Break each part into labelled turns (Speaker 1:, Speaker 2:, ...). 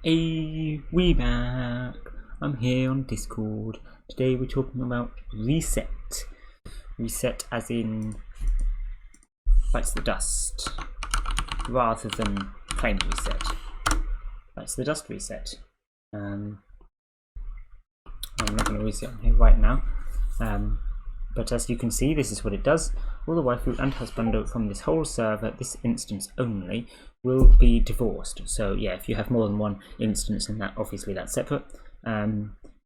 Speaker 1: Hey, we back. I'm here on Discord. Today we're talking about reset. Reset as in bites the dust, rather than claim reset. Bites the dust reset. I'm not going to reset on here right now. But as you can see, this is what it does. All the waifu and husbando from this whole server, this instance only, will be divorced. So yeah, if you have more than one instance, and that obviously that's separate.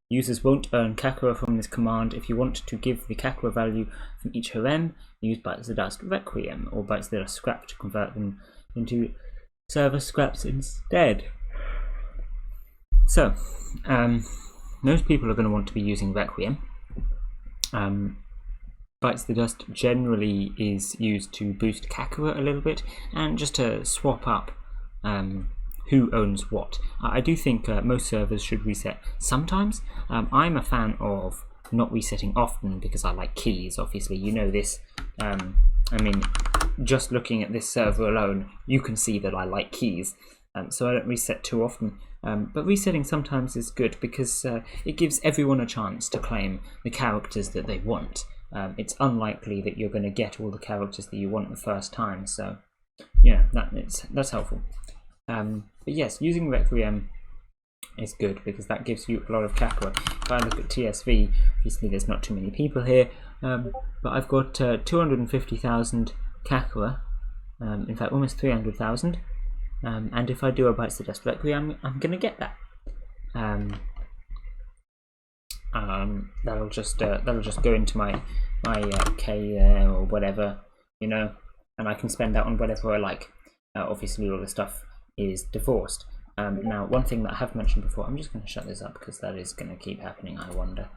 Speaker 1: Users won't earn Kakura from this command. If you want to give the Kakura value from each harem, use Bites the Dust Requiem or Bites the Dust Scrap to convert them into server scraps instead. So, most people are going to want to be using Requiem. Bites the Dust generally is used to boost Kakura a little bit and just to swap up who owns what. I do think most servers should reset sometimes. I'm a fan of not resetting often because I like keys, obviously, you know this. I mean, just looking at this server alone, you can see that I like keys, so I don't reset too often. But resetting sometimes is good because it gives everyone a chance to claim the characters that they want. It's unlikely that you're going to get all the characters that you want the first time, so yeah, that's helpful. But yes, using Requiem is good because that gives you a lot of Kakura. If I look at TSV, obviously there's not too many people here, but I've got 250,000 Kakura, in fact almost 300,000, and if I do a Bites the Dust Requiem, I'm going to get that. That'll just go into my K there or whatever, you know, and I can spend that on whatever I like. Obviously all the stuff is divorced. Now, one thing that I have mentioned before, I'm just going to shut this up because that is going to keep happening, I wonder.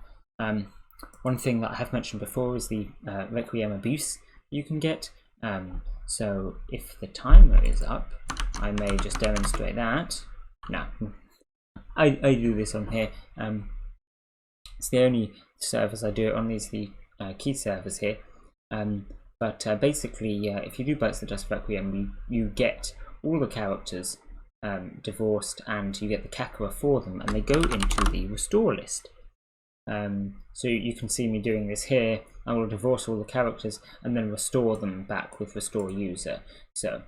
Speaker 1: One thing that I have mentioned before is the Requiem abuse you can get. So if the timer is up, I may just demonstrate that. No, I do this on here. It's the only servers I do it on, these the key servers here. But basically, if you do Bites the Dust Requiem, you get all the characters divorced and you get the Kakura for them, and they go into the restore list. So you can see me doing this here. I will divorce all the characters and then restore them back with restore user. So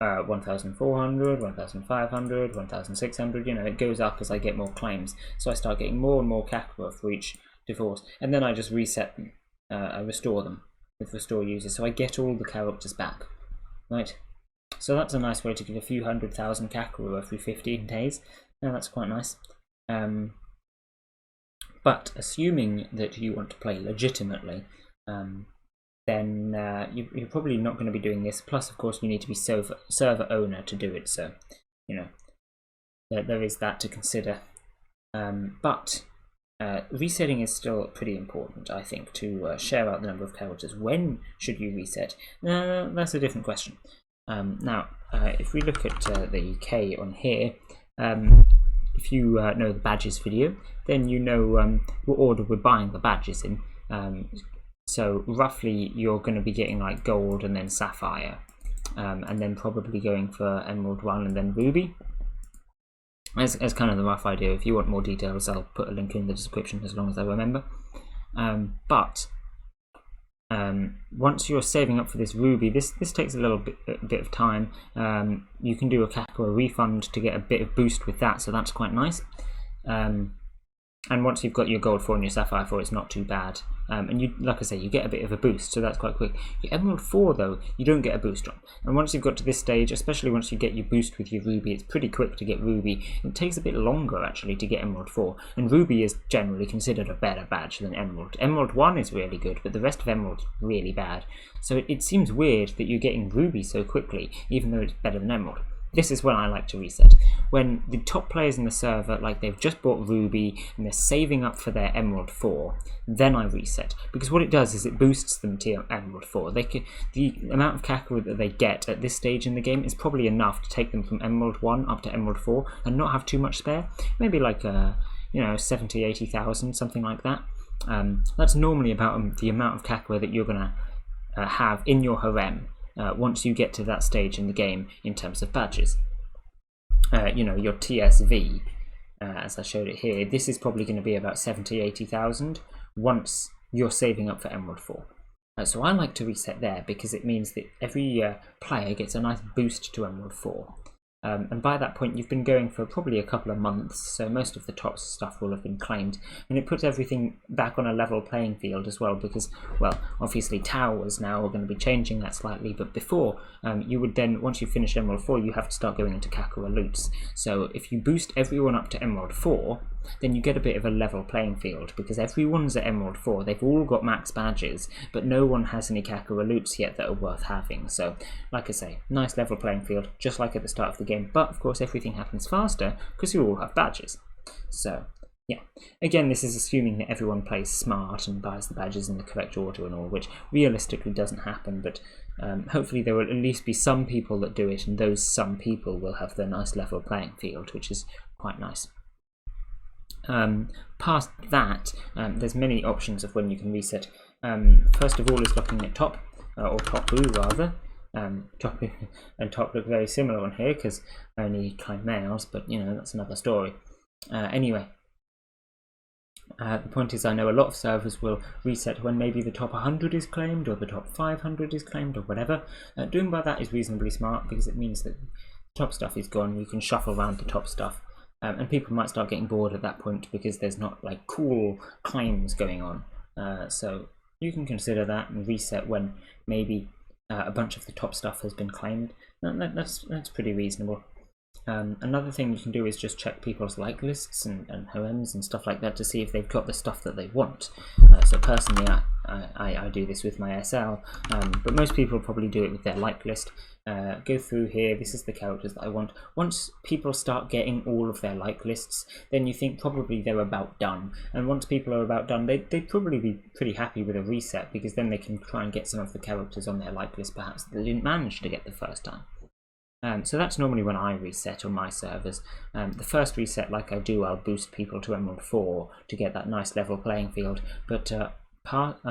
Speaker 1: 1,400, 1,500, 1,600, you know, it goes up as I get more claims. So I start getting more and more Kakura for each divorce, and then I just reset them, I restore them with restore user, so I get all the characters back, right? So that's a nice way to get a few 100,000 Kakura every 15 days. Now that's quite nice. But assuming that you want to play legitimately, then you're probably not going to be doing this. Plus, of course, you need to be server owner to do it. So, you know, there is that to consider. But resetting is still pretty important, I think, to share out the number of characters. When should you reset? That's a different question. Now, if we look at the K on here, if you know the badges video, then you know what order we're buying the badges in. So roughly you're going to be getting like gold and then sapphire, and then probably going for emerald 1 and then ruby. As kind of the rough idea. If you want more details, I'll put a link in the description as long as I remember. But once you're saving up for this ruby, this takes a little bit of time. You can do a Kakura refund to get a bit of boost with that, so that's quite nice. And once you've got your gold 4 and your sapphire 4, it's not too bad. And you, like I say, you get a bit of a boost, so that's quite quick. Your emerald 4, though, you don't get a boost on. And once you've got to this stage, especially once you get your boost with your ruby, it's pretty quick to get ruby. It takes a bit longer, actually, to get emerald 4. And ruby is generally considered a better badge than emerald. Emerald 1 is really good, but the rest of emerald's really bad. So it seems weird that you're getting ruby so quickly, even though it's better than emerald. This is when I like to reset. When the top players in the server, like they've just bought ruby and they're saving up for their emerald 4, then I reset. Because what it does is it boosts them to emerald 4. The amount of Kakura that they get at this stage in the game is probably enough to take them from emerald 1 up to emerald 4 and not have too much spare. Maybe like 70, 80,000, something like that. That's normally about the amount of Kakura that you're going to have in your harem once you get to that stage in the game in terms of badges. you know, your TSV, as I showed it here, this is probably going to be about 70,000-80,000 once you're saving up for Emerald 4. So I like to reset there because it means that every player gets a nice boost to Emerald 4. And by that point you've been going for probably a couple of months, so most of the top stuff will have been claimed, and it puts everything back on a level playing field as well, because, well, obviously towers now are going to be changing that slightly, but before, you would then, once you finish Emerald 4, you have to start going into Kakura loots. So if you boost everyone up to Emerald 4, then you get a bit of a level playing field, because everyone's at Emerald 4, they've all got max badges, but no one has any Kakura loots yet that are worth having. So, like I say, nice level playing field, just like at the start of the game, but of course everything happens faster, because you all have badges. So, yeah. Again, this is assuming that everyone plays smart and buys the badges in the correct order and all, which realistically doesn't happen, but hopefully there will at least be some people that do it, and those some people will have the nice level playing field, which is quite nice. Past that, there's many options of when you can reset. First of all is looking at top, or top blue rather. Top and top look very similar on here because only claim males, but you know, that's another story. Anyway, the point is, I know a lot of servers will reset when maybe the top 100 is claimed or the top 500 is claimed or whatever. Doing by that is reasonably smart because it means that top stuff is gone, you can shuffle around the top stuff. And people might start getting bored at that point because there's not like cool claims going on. So you can consider that and reset when maybe a bunch of the top stuff has been claimed. That's pretty reasonable. Another thing you can do is just check people's like lists and homes and stuff like that to see if they've got the stuff that they want. So personally, I do this with my SL, but most people probably do it with their like list. Go through here, this is the characters that I want. Once people start getting all of their like lists, then you think probably they're about done. And once people are about done, they'd probably be pretty happy with a reset, because then they can try and get some of the characters on their like list perhaps that they didn't manage to get the first time. So that's normally when I reset on my servers. The first reset, like I do, I'll boost people to Emerald 4 to get that nice level playing field, but past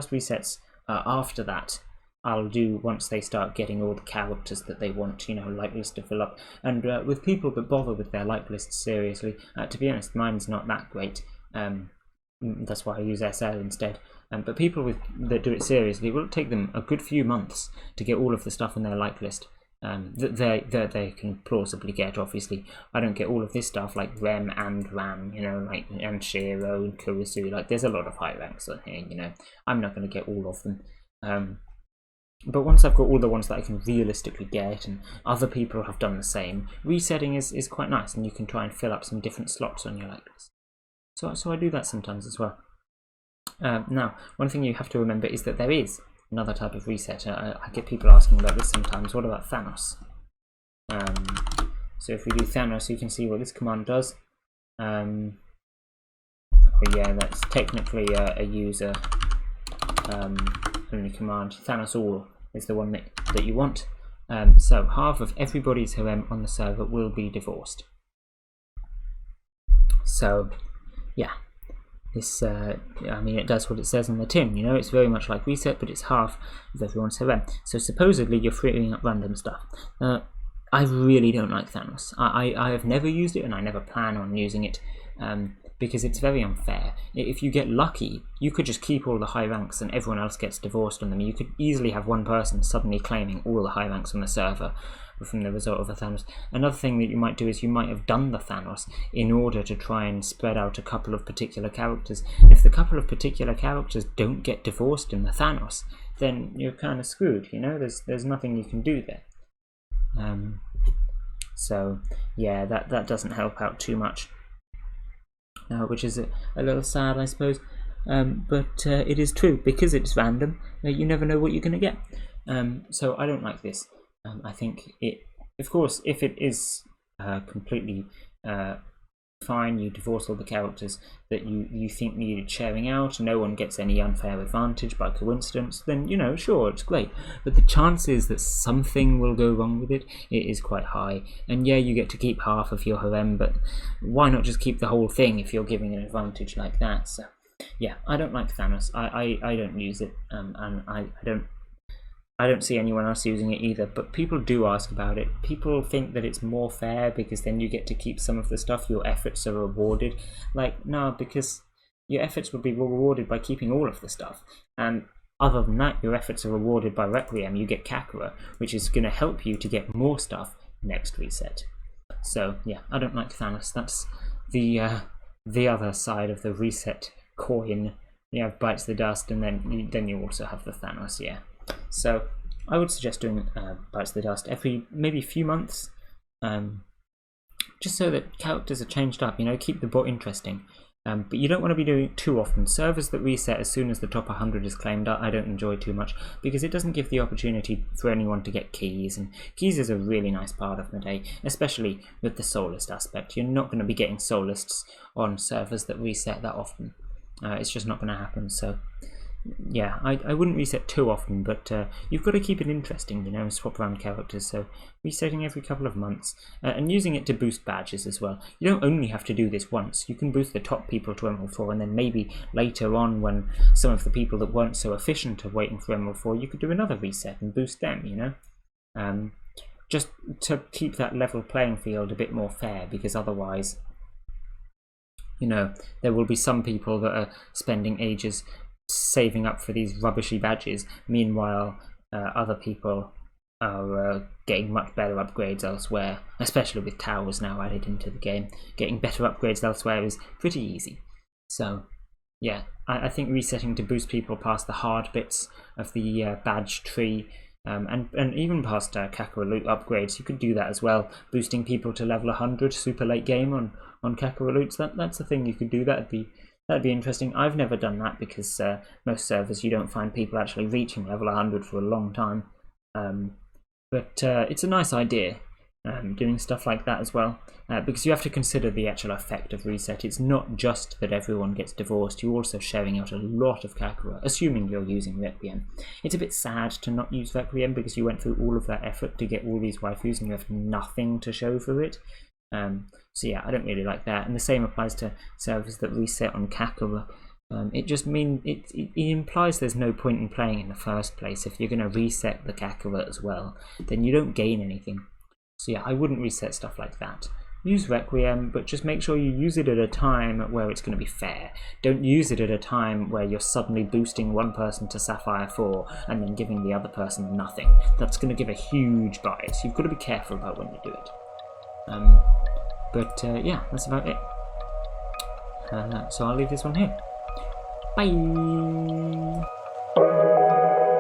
Speaker 1: resets after that I'll do once they start getting all the characters that they want, you know, like list to fill up. And with people that bother with their like lists seriously, to be honest, mine's not that great. That's why I use SL instead. But people that do it seriously, it will take them a good few months to get all of the stuff on their like list that they can plausibly get. Obviously, I don't get all of this stuff like Rem and Ram, you know, like and Shiro and Kurisu. Like, there's a lot of high ranks on here, you know. I'm not going to get all of them. But once I've got all the ones that I can realistically get, and other people have done the same, resetting is quite nice, and you can try and fill up some different slots on your like list. So I do that sometimes as well. Now, one thing you have to remember is that there is another type of reset. I get people asking about this sometimes. What about Thanos? So if we do Thanos, you can see what this command does. Oh yeah, that's technically a user only command. Thanos all is the one that you want. So half of everybody's harem on the server will be divorced. So yeah, this I mean, it does what it says on the tin, you know. It's very much like reset, but it's half of everyone's harem. So supposedly you're freeing up random stuff. I really don't like Thanos. I have never used it, and I never plan on using it, because it's very unfair. If you get lucky, you could just keep all the high ranks and everyone else gets divorced on them. You could easily have one person suddenly claiming all the high ranks on the server from the result of a Thanos. Another thing that you might do is you might have done the Thanos in order to try and spread out a couple of particular characters. If the couple of particular characters don't get divorced in the Thanos, then you're kind of screwed, you know. There's nothing you can do there. So yeah, that doesn't help out too much. Which is a little sad, I suppose, but it is true, because it's random. You never know what you're going to get. So I don't like this. I think it, of course, if it is completely fine, you divorce all the characters that you think needed sharing out, no one gets any unfair advantage by coincidence, then, you know, sure, it's great. But the chances that something will go wrong with it is quite high. And yeah, you get to keep half of your harem, but why not just keep the whole thing if you're giving an advantage like that? So yeah, I don't like Thanos. I don't use it, and I don't I don't see anyone else using it either, but people do ask about it. People think that it's more fair because then you get to keep some of the stuff, your efforts are rewarded. Like, no, because your efforts would be rewarded by keeping all of the stuff. And other than that, your efforts are rewarded by Requiem. You get Kakura, which is going to help you to get more stuff next reset. So, yeah, I don't like Thanos. That's the other side of the reset coin. You have Bites the Dust, and then you also have the Thanos, yeah. So I would suggest doing Bites the Dust every maybe few months, just so that characters are changed up, you know, keep the bot interesting. But you don't want to be doing it too often. Servers that reset as soon as the top 100 is claimed, I don't enjoy too much, because it doesn't give the opportunity for anyone to get keys, and keys is a really nice part of Mudae, especially with the soul list aspect. You're not going to be getting soul lists on servers that reset that often. It's just not going to happen, so yeah, I wouldn't reset too often, but you've got to keep it interesting, you know, and swap around characters, so resetting every couple of months, and using it to boost badges as well. You don't only have to do this once, you can boost the top people to Emerald 4, and then maybe later on, when some of the people that weren't so efficient are waiting for Emerald 4, you could do another reset and boost them, you know? Just to keep that level playing field a bit more fair, because otherwise, you know, there will be some people that are spending ages saving up for these rubbishy badges. Meanwhile, other people are getting much better upgrades elsewhere, especially with towers now added into the game. Getting better upgrades elsewhere is pretty easy. So, yeah, I think resetting to boost people past the hard bits of the badge tree, and even past Kakura loot upgrades, you could do that as well. Boosting people to level 100 super late game on Kakura loots, that's a thing you could do. That'd be interesting. I've never done that because most servers you don't find people actually reaching level 100 for a long time. But it's a nice idea, doing stuff like that as well, because you have to consider the actual effect of reset. It's not just that everyone gets divorced, you're also sharing out a lot of Kakura, assuming you're using Requiem. It's a bit sad to not use Requiem because you went through all of that effort to get all these waifus and you have nothing to show for it. So yeah, I don't really like that, and the same applies to servers that reset on Kakura. It just it implies there's no point in playing in the first place. If you're going to reset the Kakura as well, then you don't gain anything. So yeah, I wouldn't reset stuff like that. Use Requiem, but just make sure you use it at a time where it's going to be fair. Don't use it at a time where you're suddenly boosting one person to Sapphire 4 and then giving the other person nothing. That's going to give a huge bias. You've got to be careful about when you do it. But yeah, that's about it. So I'll leave this one here. Bye!